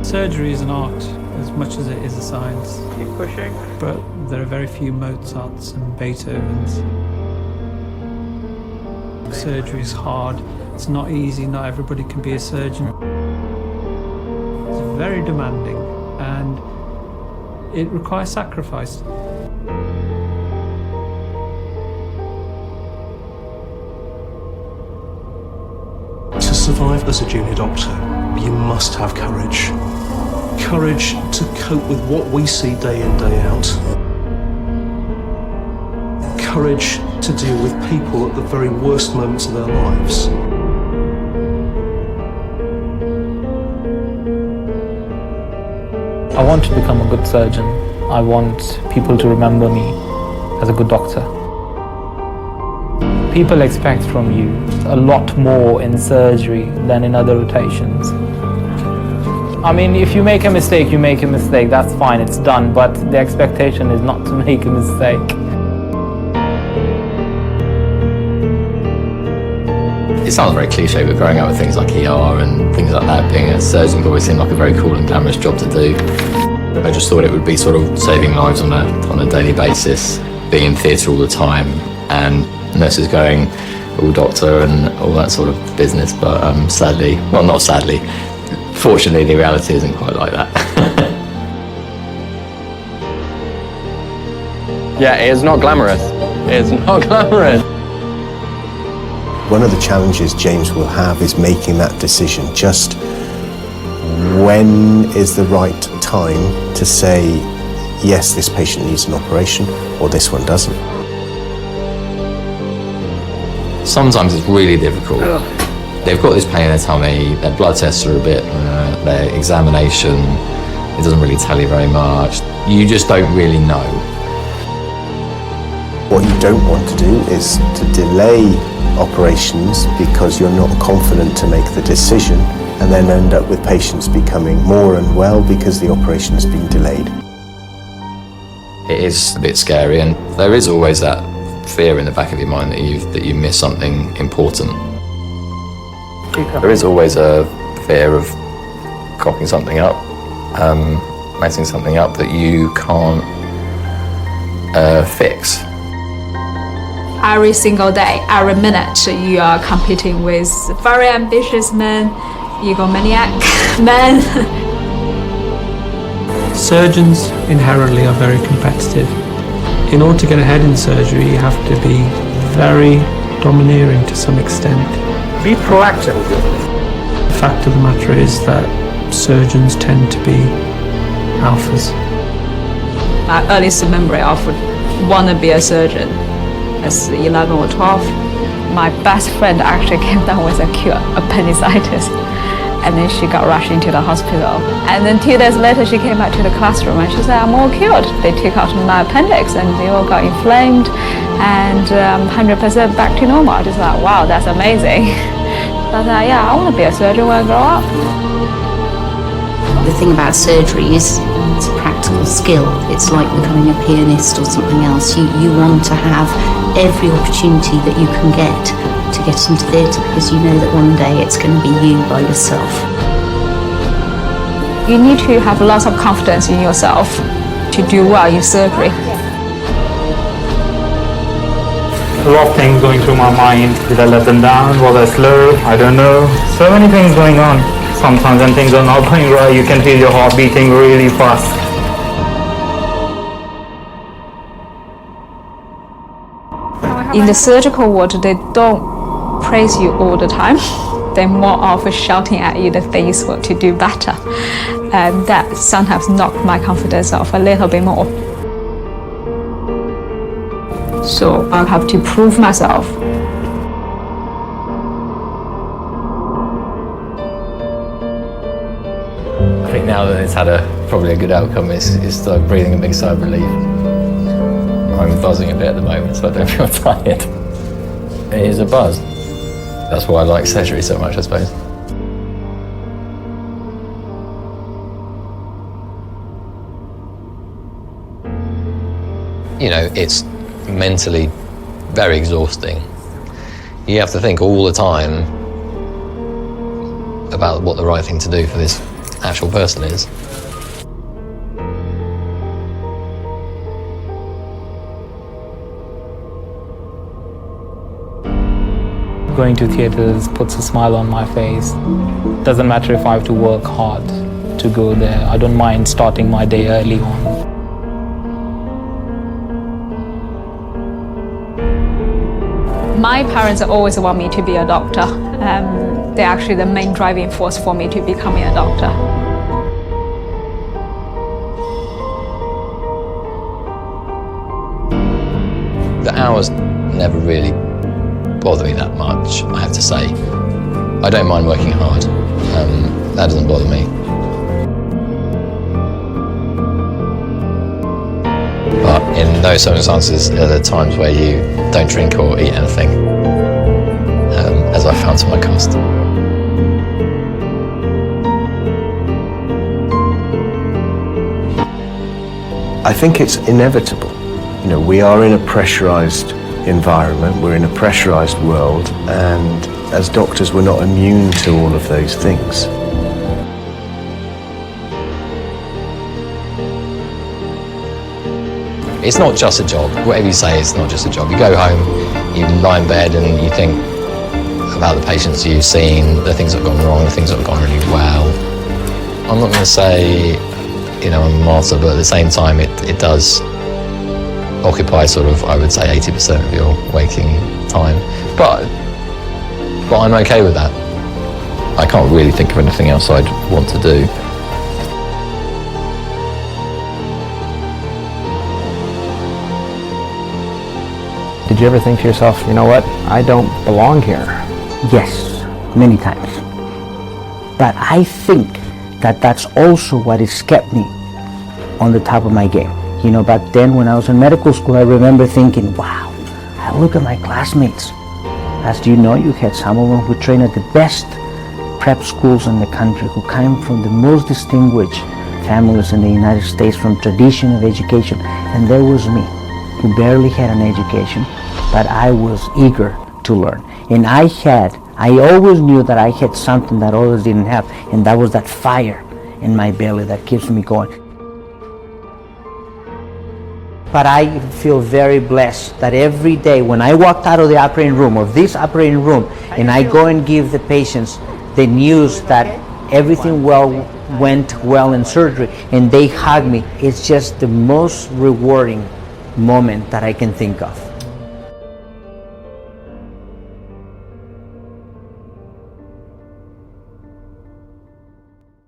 Surgery is an art as much as it is a science. Keep pushing. But there are very few Mozarts and Beethovens. Surgery is hard. It's not easy. Not everybody can be a surgeon. It's very demanding and it requires sacrifice. To survive as a junior doctor, you must have courage. Courage to cope with what we see day in, day out. Courage to deal with people at the very worst moments of their lives. I want to become a good surgeon. I want people to remember me as a good doctor. People expect from you a lot more in surgery than in other rotations. I mean, if you make a mistake, you make a mistake, that's fine, it's done, but the expectation is not to make a mistake. It sounds very cliche, but growing up with things like ER and things like that, being a surgeon always seemed like a very cool and glamorous job to do. I just thought it would be sort of saving lives on a daily basis, being in theatre all the time, and nurses going, all doctor and all that sort of business, but sadly, well, not sadly, fortunately the reality isn't quite like that. Yeah, it's not glamorous. It's not glamorous. One of the challenges James will have is making that decision. Just when is the right time to say, yes, this patient needs an operation, or this one doesn't? Sometimes it's really difficult. They've got this pain in their tummy, their blood tests are a bit, their examination, it doesn't really tell you very much. You just don't really know. What you don't want to do is to delay operations because you're not confident to make the decision and then end up with patients becoming more unwell because the operation has been delayed. It is a bit scary, and there is always that fear in the back of your mind that you miss something important. There is always a fear of cocking something up, messing something up that you can't fix. Every single day, every minute, you are competing with very ambitious men, egomaniac men. Surgeons inherently are very competitive. In order to get ahead in surgery, you have to be very domineering to some extent. Be proactive. The fact of the matter is that surgeons tend to be alphas. My earliest memory of want to be a surgeon as 11 or 12. My best friend actually came down with acute appendicitis, and then she got rushed into the hospital. And then 2 days later, she came back to the classroom and she said, I'm all cured. They took out my appendix and they all got inflamed and 100% back to normal. I just thought, wow, that's amazing. So I thought, yeah, I want to be a surgeon when I grow up. The thing about surgery is it's a practical skill. It's like becoming a pianist or something else. You want to have every opportunity that you can get to get into theatre because you know that one day it's going to be you by yourself. You need to have lots of confidence in yourself to do well in surgery. A lot of things going through my mind. Did I let them down? Was I slow? I don't know. So many things going on. Sometimes when things are not going right, you can feel your heart beating really fast. In the surgical ward, they don't praise you all the time. They're more of shouting at you the things to do better. And that sometimes knocked my confidence off a little bit more. So I have to prove myself. I think now that it's had probably a good outcome, it's like breathing a big sigh of relief. I'm buzzing a bit at the moment, so I don't feel tired. It is a buzz. That's why I like surgery so much, I suppose. You know, it's mentally very exhausting. You have to think all the time about what the right thing to do for this actual person is. Going to theatres puts a smile on my face. Doesn't matter if I have to work hard to go there. I don't mind starting my day early on. My parents always want me to be a doctor. They're actually the main driving force for me to becoming a doctor. The hours never really bother me that much, I have to say. I don't mind working hard. That doesn't bother me. But in those circumstances, there are times where you don't drink or eat anything, as I found to my cost. I think it's inevitable. You know, we are in a pressurized environment, we're in a pressurized world, and as doctors we're not immune to all of those things. It's not just a job. Whatever you say, it's not just a job. You go home, you lie in bed and you think about the patients you've seen, the things that have gone wrong, the things that have gone really well. I'm not going to say, you know, I'm a martyr, but at the same time it does occupy sort of, I would say, 80% of your waking time. But I'm okay with that. I can't really think of anything else I'd want to do. Did you ever think to yourself, you know what, I don't belong here? Yes, many times. But I think that that's also what has kept me on the top of my game. You know, back then when I was in medical school, I remember thinking, wow, I look at my classmates. As you know, you had some of them who trained at the best prep schools in the country, who came from the most distinguished families in the United States, from tradition of education. And there was me, who barely had an education, but I was eager to learn. And I always knew that I had something that others didn't have, and that was that fire in my belly that keeps me going. But I feel very blessed that every day when I walked out of the operating room, of this operating room, and I go and give the patients the news that everything went well in surgery, and they hug me, it's just the most rewarding moment that I can think of.